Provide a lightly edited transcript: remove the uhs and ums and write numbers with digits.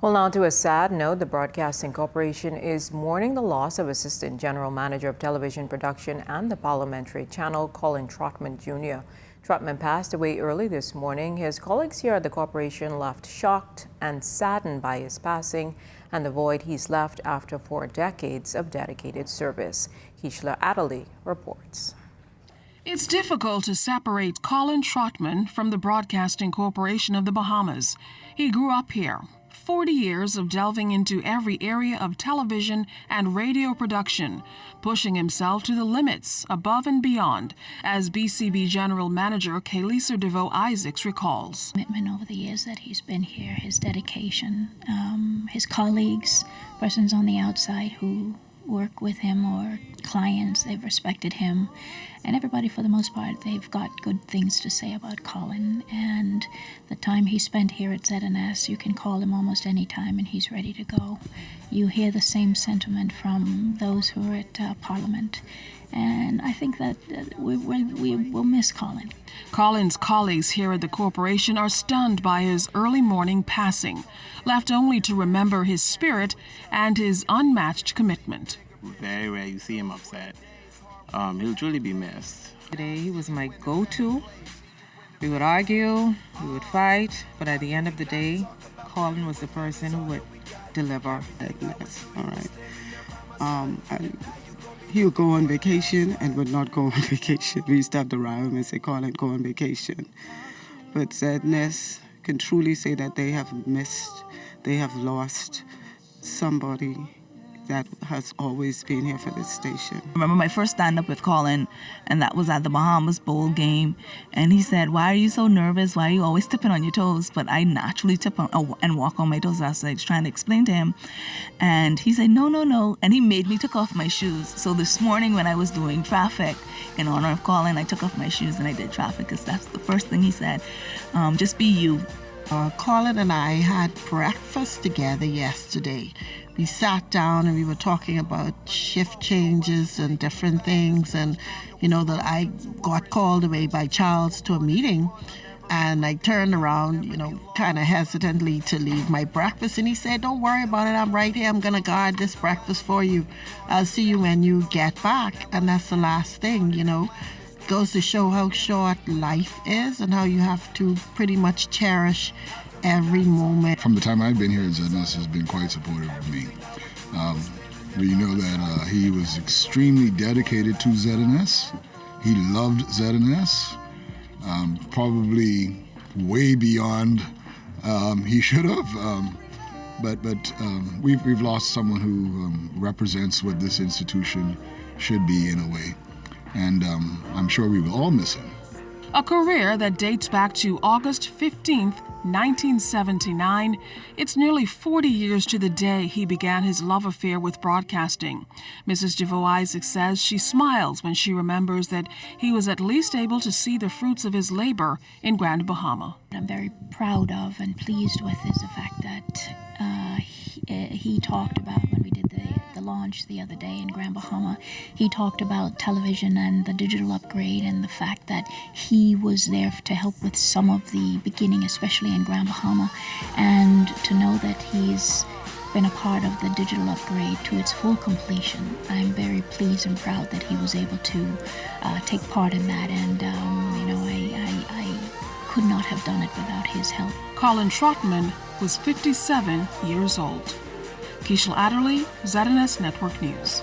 Well, now to a sad note, the Broadcasting Corporation is mourning the loss of Assistant General Manager of Television Production and the Parliamentary Channel, Colin Trotman Jr. Trotman passed away early this morning. His colleagues here at the corporation left shocked and saddened by his passing and the void he's left after 4 decades of dedicated service. Keishla Adderley reports. It's difficult to separate Colin Trotman from the Broadcasting Corporation of the Bahamas. He grew up here. 40 years of delving into every area of television and radio production, pushing himself to the limits above and beyond, as BCB General Manager Kaylisa DeVoe Isaacs recalls. Commitment over the years that he's been here, his dedication, his colleagues, persons on the outside who work with him or clients, they've respected him, and everybody for the most part, they've got good things to say about Colin. And the time he spent here at ZNS, you can call him almost any time and he's ready to go. You hear the same sentiment from those who are at Parliament, and I think that we will miss Colin. Colin's colleagues here at the corporation are stunned by his early morning passing, left only to remember his spirit and his unmatched commitment. Very rare you see him upset. He'll truly be missed. Today he was my go-to. We would argue, we would fight, but at the end of the day, Colin was the person who would deliver. Yes, all right. He would go on vacation and would not go on vacation. We used to have to rile him and say, Colin, go on vacation. But ZNS can truly say that they have missed, they have lost somebody that has always been here for this station. I remember my first stand-up with Colin, and that was at the Bahamas Bowl game. And he said, "Why are you so nervous? Why are you always tipping on your toes?" But I naturally tip on, and walk on my toes. I was like trying to explain to him. And he said, no. And he made me take off my shoes. So this morning when I was doing traffic, in honor of Colin, I took off my shoes and I did traffic because that's the first thing he said. Just be you. Colin and I had breakfast together yesterday. We sat down and we were talking about shift changes and different things, and that I got called away by Charles to a meeting, and I turned around, kind of hesitantly to leave my breakfast, and he said, "Don't worry about it, I'm right here, I'm gonna guard this breakfast for you. I'll see you when you get back." And that's the last thing, goes to show how short life is and how you have to pretty much cherish every moment. From the time I've been here, ZNS has been quite supportive of me. We know that he was extremely dedicated to ZNS. He loved ZNS, probably way beyond he should have. But we've lost someone who represents what this institution should be in a way. And I'm sure we will all miss him. A career that dates back to August 15th, 1979. It's nearly 40 years to the day he began his love affair with broadcasting. Mrs. DeVoe Isaacs says she smiles when she remembers that he was at least able to see the fruits of his labor in Grand Bahama. What I'm very proud of and pleased with is the fact that he talked about, when we did the launch the other day in Grand Bahama, he talked about television and the digital upgrade and the fact that he was there to help with some of the beginning, especially in Grand Bahama, and to know that he's been a part of the digital upgrade to its full completion. I'm very pleased and proud that he was able to take part in that, and I could not have done it without his help. Colin Trotman was 57 years old. Keishla Adderley, ZNS Network News.